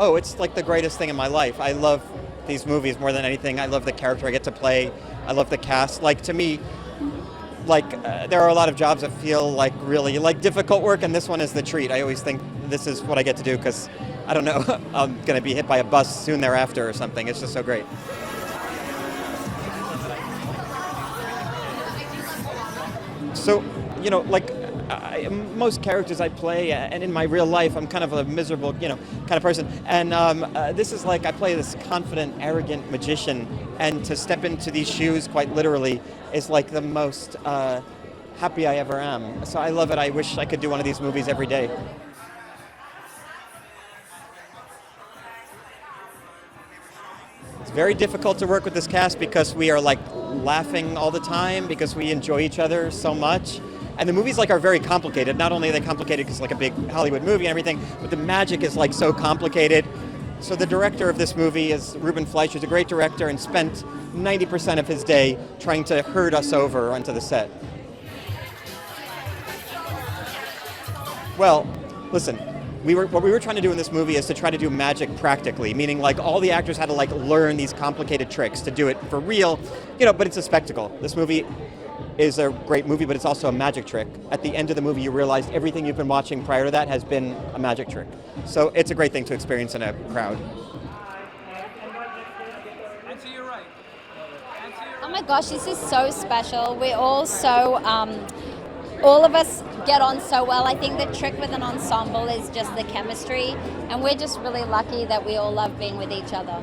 oh, it's like the greatest thing in my life. I love these movies more than anything. I love the character I get to play. I love the cast. Like, to me, there are a lot of jobs that feel like really like difficult work, and this one is the treat. I always think this is what I get to do because, I don't know, I'm going to be hit by a bus soon thereafter or something. It's just so great. So, most characters I play, and in my real life, I'm kind of a miserable, kind of person. And this is like I play this confident, arrogant magician, and to step into these shoes, quite literally, is like the most happy I ever am. So I love it. I wish I could do one of these movies every day. It's very difficult to work with this cast because we are like laughing all the time because we enjoy each other so much. And the movies are very complicated. Not only are they complicated because it's like a big Hollywood movie and everything, but the magic is like so complicated. So the director of this movie is Ruben Fleischer. He's a great director and spent 90% of his day trying to herd us over onto the set. Well, listen, what we were trying to do in this movie is to try to do magic practically, meaning like all the actors had to like learn these complicated tricks to do it for real, but it's a spectacle. This movie is a great movie, but it's also a magic trick. At the end of the movie, you realize everything you've been watching prior to that has been a magic trick. So it's a great thing to experience in a crowd. Oh my gosh, this is so special. We're all so, all of us get on so well. I think the trick with an ensemble is just the chemistry, and we're just really lucky that we all love being with each other.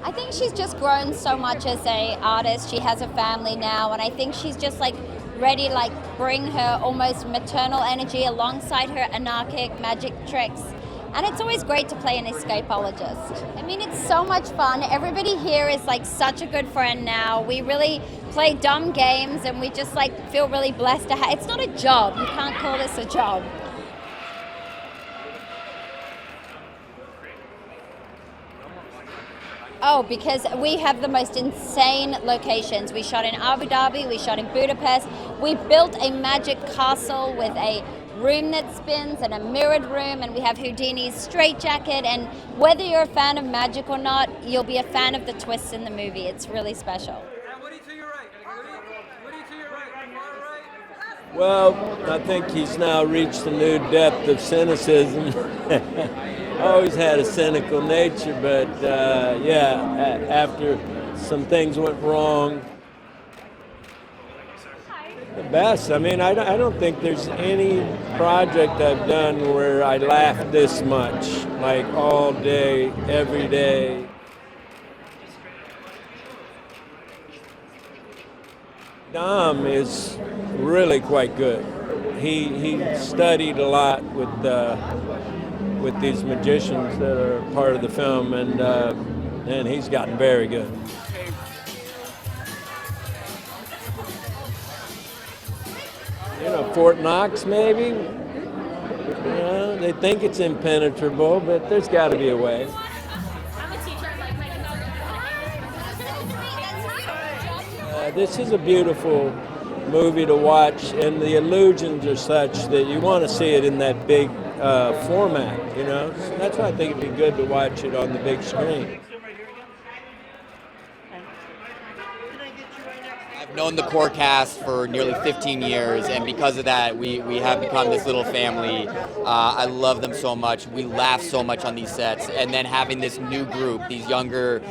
I think she's just grown so much as an artist. She has a family now, and I think she's just ready to bring her almost maternal energy alongside her anarchic magic tricks. And it's always great to play an escapologist. I mean, it's so much fun. Everybody here is such a good friend now. We really play dumb games, and we just feel really blessed to have. It's not a job. You can't call this a job. Oh, because we have the most insane locations. We shot in Abu Dhabi, we shot in Budapest. We built a magic castle with a room that spins and a mirrored room, and we have Houdini's straitjacket. And whether you're a fan of magic or not, you'll be a fan of the twists in the movie. It's really special. Woody to your right. Woody to your right. Far right. Well, I think he's now reached a new depth of cynicism. Always had a cynical nature, but after some things went wrong, the best. I mean, I don't think there's any project I've done where I laughed this much, all day, every day. Dom is really quite good. He studied a lot with these magicians that are part of the film, and he's gotten very good. Fort Knox, maybe. They think it's impenetrable, but there's got to be a way. This is a beautiful movie to watch, and the illusions are such that you want to see it in that big format, So that's why I think it'd be good to watch it on the big screen. I've known the core cast for nearly 15 years, and because of that, we have become this little family. I love them so much. We laugh so much on these sets, and then having this new group, these younger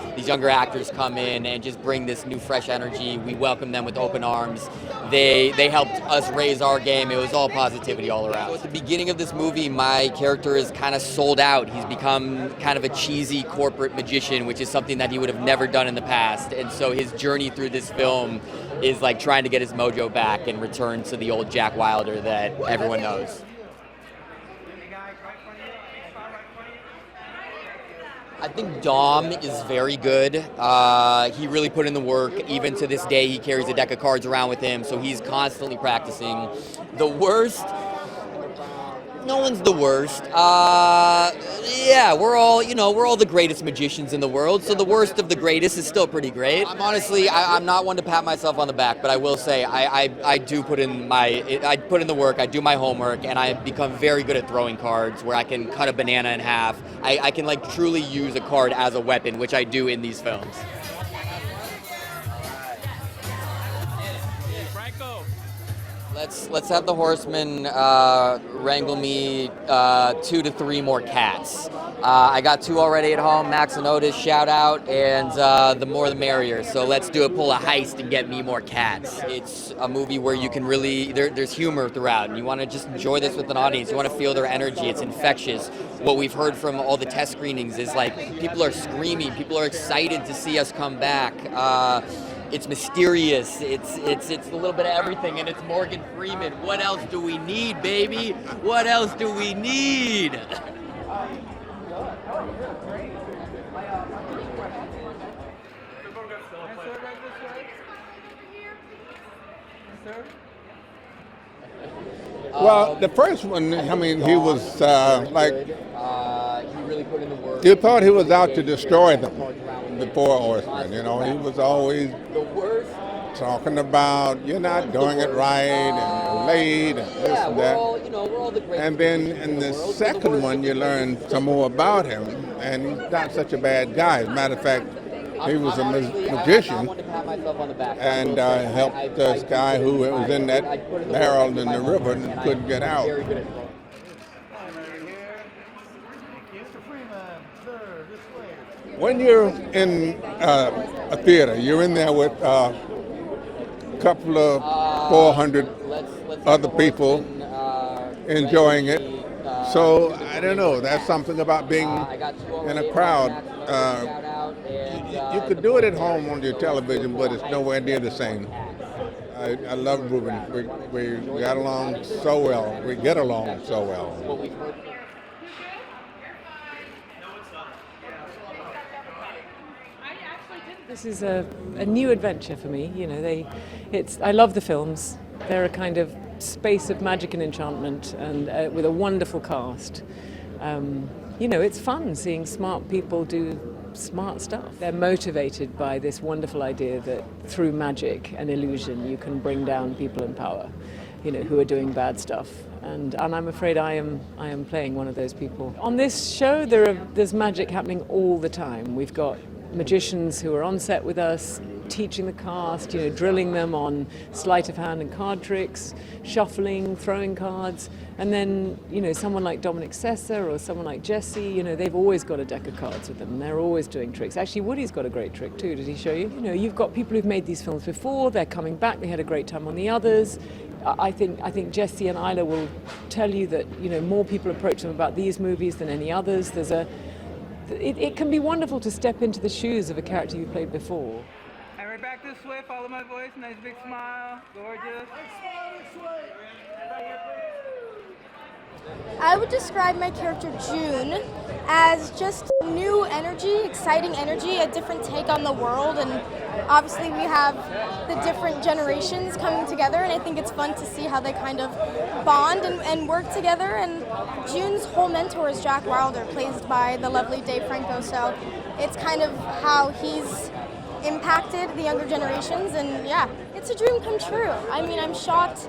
actors come in and just bring this new fresh energy. We welcome them with open arms. They helped us raise our game. It was all positivity all around. So at the beginning of this movie, my character is kind of sold out. He's become kind of a cheesy corporate magician, which is something that he would have never done in the past. And so his journey through this film is trying to get his mojo back and return to the old Jack Wilder that everyone knows. I think Dom is very good. He really put in the work. Even to this day, he carries a deck of cards around with him, so he's constantly practicing. The worst, No one's the worst. Yeah, we're all the greatest magicians in the world. So the worst of the greatest is still pretty great. I'm not one to pat myself on the back, but I will say I do put in the work. I do my homework, and I become very good at throwing cards, where I can cut a banana in half. I can like truly use a card as a weapon, which I do in these films. Franco. Let's have the horsemen wrangle me 2 to 3 more cats. I got 2 already at home. Max and Otis, shout out, and the more the merrier. So let's pull a heist and get me more cats. It's a movie where you can really there's humor throughout, and you want to just enjoy this with an audience. You want to feel their energy. It's infectious. What we've heard from all the test screenings is like people are screaming. People are excited to see us come back. It's mysterious, it's a little bit of everything, and it's Morgan Freeman. What else do we need, baby? What else do we need? Well, the first one, I mean, he was like, he really put in the work. you thought he was out to destroy them, the four horsemen, you know. He was always The worst. talking about, you're not doing it right, and you're late, and this and that. We're all the great. And then in the second one, you learn some more about him, and he's not such a bad guy. As a matter of fact, he was a magician and helped this guy who was in that barrel in the river and couldn't get out. When you're in a theater, you're in there with a couple of 400 other people enjoying it. So I don't know, that's something about being in a crowd. You could do it at home on your television, but it's nowhere near the same. I love Ruben. We got along so well. We get along so well. This is a new adventure for me. You know, I love the films. They're a kind of space of magic and enchantment, and with a wonderful cast. You know, it's fun seeing smart people do smart stuff. They're motivated by this wonderful idea that through magic and illusion you can bring down people in power, you know, who are doing bad stuff. And I'm afraid I am playing one of those people. On this show, there's magic happening all the time. We've got magicians who are on set with us, teaching the cast, you know, drilling them on sleight of hand and card tricks, shuffling, throwing cards, and then, you know, someone like Dominic Sessa or someone like Jesse, you know, they've always got a deck of cards with them, and they're always doing tricks. Actually, Woody's got a great trick too. Did he show you? You know, you've got people who've made these films before. They're coming back. They had a great time on the others. I think Jesse and Isla will tell you that, you know, more people approach them about these movies than any others. It can be wonderful to step into the shoes of a character you've played before. And right back this way, follow my voice, nice big smile, gorgeous. I would describe my character June as just new energy, exciting energy, a different take on the world, and obviously we have the different generations coming together, and I think it's fun to see how they kind of bond and work together. And June's whole mentor is Jack Wilder, played by the lovely Dave Franco, so it's kind of how he's impacted the younger generations, and yeah, it's a dream come true. I mean, I'm shocked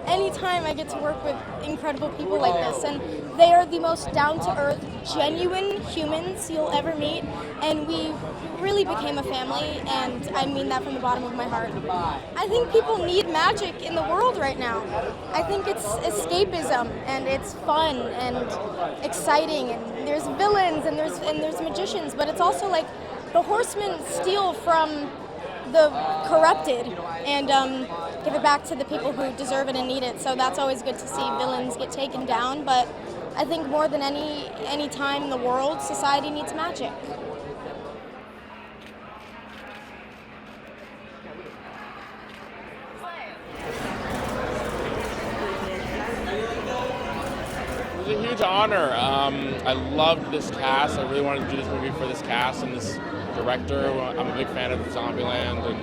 anytime I get to work with incredible people like this, and they are the most down-to-earth, genuine humans you'll ever meet, and we really became a family, and I mean that from the bottom of my heart. I think people need magic in the world right now. I think it's escapism, and it's fun and exciting, and there's villains and there's magicians, but it's also like the horsemen steal from the corrupted and give it back to the people who deserve it and need it. So that's always good to see villains get taken down. But I think more than any time in the world, society needs magic. It was a huge honor. I loved this cast. I really wanted to do this movie for this cast and this director. I'm a big fan of Zombieland,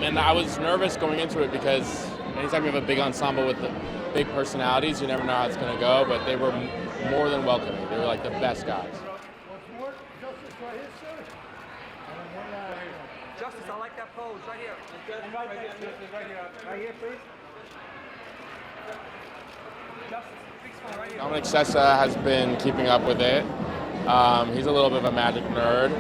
and I was nervous going into it because anytime you have a big ensemble with big personalities. You never know how it's going to go, but they were more than welcoming. They were like the best guys. Justice, I like that pose right here. Right here, please. Justice, big smile right here. Dominic Sessa has been keeping up with it. He's a little bit of a magic nerd.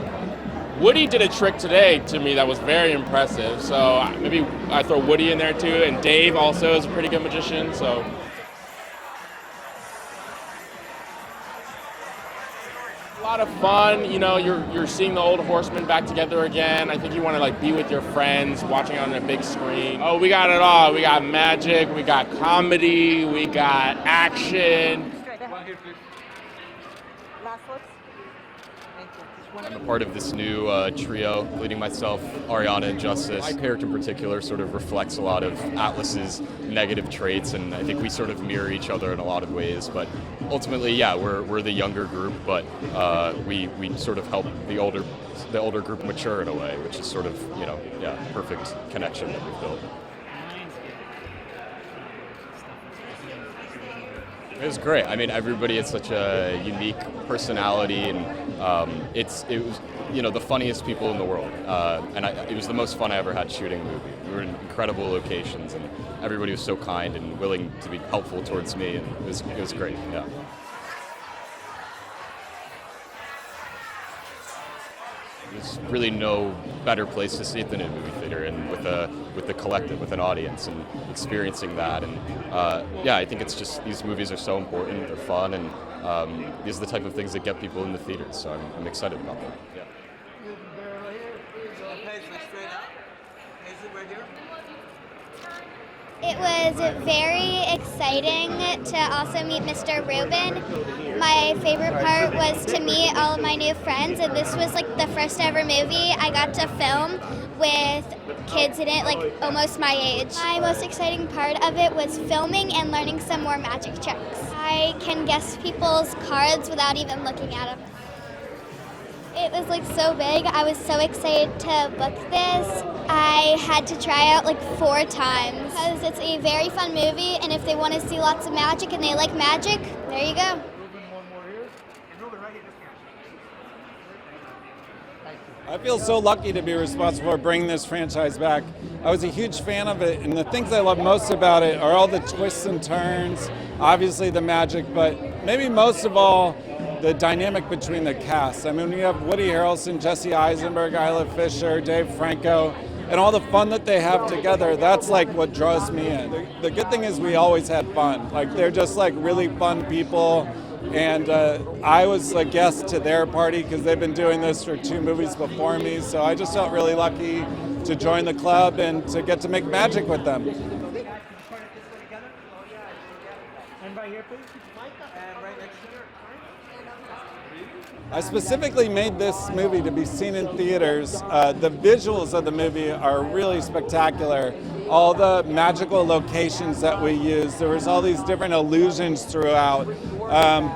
Woody did a trick today to me that was very impressive, so maybe I throw Woody in there too, and Dave also is a pretty good magician, so. A lot of fun, you know, you're seeing the old horsemen back together again. I think you want to like be with your friends, watching on a big screen. Oh, we got it all. We got magic, we got comedy, we got action. I'm a part of this new trio, including myself, Ariana, and Justice. My character in particular sort of reflects a lot of Atlas's negative traits, and I think we sort of mirror each other in a lot of ways. But ultimately, yeah, we're the younger group, but we sort of help the older group mature in a way, which is sort of, you know, yeah, perfect connection that we've built. It was great. I mean, everybody had such a unique personality, and it was, you know, the funniest people in the world. And it was the most fun I ever had shooting a movie. We were in incredible locations, and everybody was so kind and willing to be helpful towards me, and it was great. Yeah. There's really no better place to see it than in a movie theater, and with the collective, with an audience, and experiencing that. And yeah, I think it's just, these movies are so important. They're fun, and these are the type of things that get people in the theaters. So I'm excited about them. Yeah. It was very exciting to also meet Mr. Ruben. My favorite part was to meet all of my new friends, and this was like the first ever movie I got to film with kids in it, like almost my age. My most exciting part of it was filming and learning some more magic tricks. I can guess people's cards without even looking at them. It was like so big. I was so excited to book this. I had to try out like 4 times because it's a very fun movie, and if they want to see lots of magic and they like magic, there you go. I feel so lucky to be responsible for bringing this franchise back. I was a huge fan of it, and the things I love most about it are all the twists and turns, obviously the magic, but maybe most of all, the dynamic between the cast. I mean, when you have Woody Harrelson, Jesse Eisenberg, Isla Fisher, Dave Franco, and all the fun that they have together, that's like what draws me in. The good thing is we always had fun. Like, they're just like really fun people. And I was a guest to their party because they've been doing this for 2 movies before me. So I just felt really lucky to join the club and to get to make magic with them. And right here, please. And right next to her. I specifically made this movie to be seen in theaters. The visuals of the movie are really spectacular. All the magical locations that we use, there was all these different illusions throughout.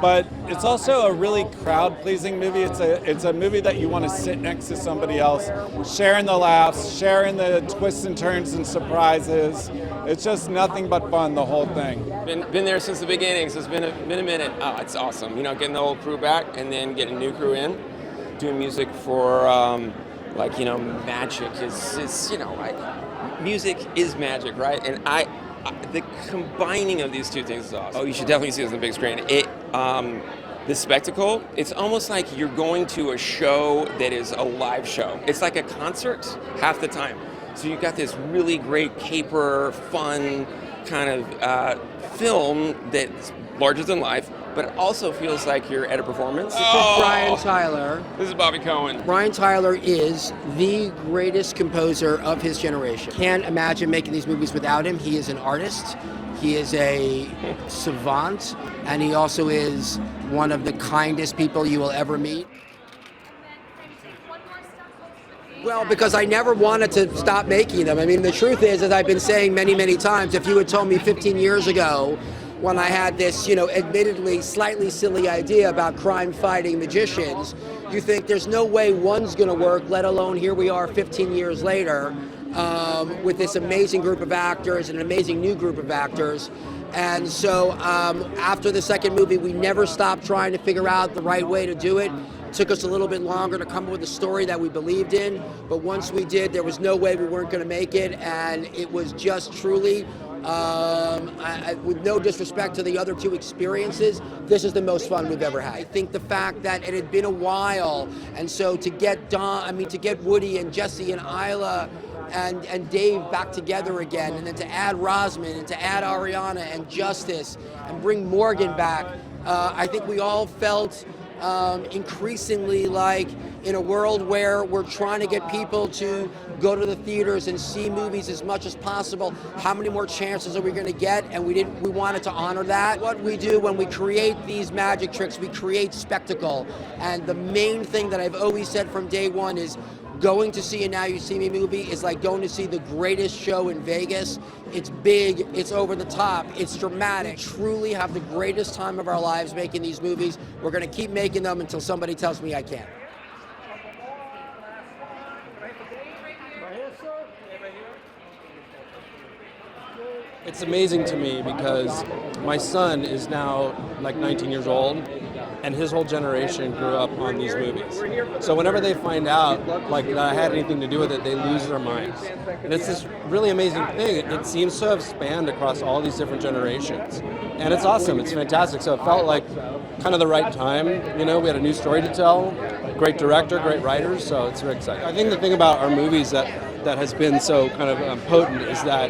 But it's also a really crowd-pleasing movie. It's a movie that you want to sit next to somebody else, sharing the laughs, sharing the twists and turns and surprises. It's just nothing but fun, the whole thing. Been there since the beginning, so it's been a minute. Oh, it's awesome. You know, getting the whole crew back and then getting a new crew in, doing music for, like, you know, magic is you know, like, music is magic, right? And the combining of these two things is awesome. Oh, you should definitely see this on the big screen. The spectacle, it's almost like you're going to a show that is a live show. It's like a concert half the time. So you've got this really great caper, fun kind of film that's larger than life, but it also feels like you're at a performance. This is Brian Tyler. This is Bobby Cohen. Brian Tyler is the greatest composer of his generation. Can't imagine making these movies without him. He is an artist. He is a savant, and he also is one of the kindest people you will ever meet. Well, because I never wanted to stop making them. I mean, the truth is, as I've been saying many, many times, if you had told me 15 years ago, when I had this, you know, admittedly slightly silly idea about crime-fighting magicians, you think there's no way one's going to work, let alone here we are 15 years later with this amazing group of actors and an amazing new group of actors. And so after the second movie, we never stopped trying to figure out the right way to do it. It took us a little bit longer to come up with a story that we believed in, but once we did, there was no way we weren't going to make it, and it was just truly, with no disrespect to the other two experiences, this is the most fun we've ever had. I think the fact that it had been a while, and so to get to get Woody and Jesse and Isla and Dave back together again, and then to add Rosamund and to add Ariana and Justice and bring Morgan back, I think we all felt increasingly like in a world where we're trying to get people to go to the theaters and see movies as much as possible, how many more chances are we going to get? And we wanted to honor that. What we do when we create these magic tricks, we create spectacle. And the main thing that I've always said from day one is going to see a Now You See Me movie is like going to see the greatest show in Vegas. It's big, it's over the top, it's dramatic. Truly have the greatest time of our lives making these movies. We're going to keep making them until somebody tells me I can't. It's amazing to me because my son is now like 19 years old, and his whole generation grew up on these movies. So whenever they find out like that I had anything to do with it, they lose their minds. And it's this really amazing thing. It seems to have spanned across all these different generations. And it's awesome, it's fantastic. So it felt like kind of the right time. You know, we had a new story to tell, great director, great writers, so it's very exciting. I think the thing about our movies that has been so kind of potent is that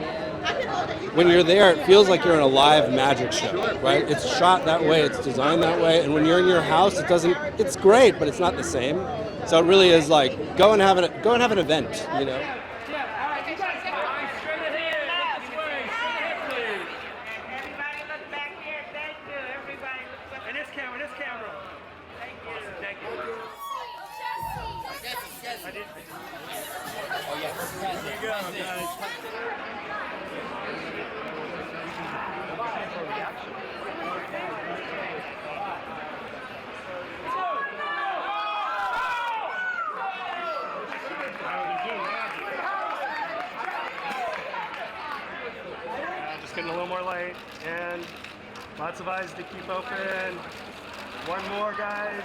when you're there, it feels like you're in a live magic show, right? It's shot that way, it's designed that way, and when you're in your house, it's great, but it's not the same. So it really is like, go and have an event, you know? Getting a little more light, and lots of eyes to keep open. One more, guys.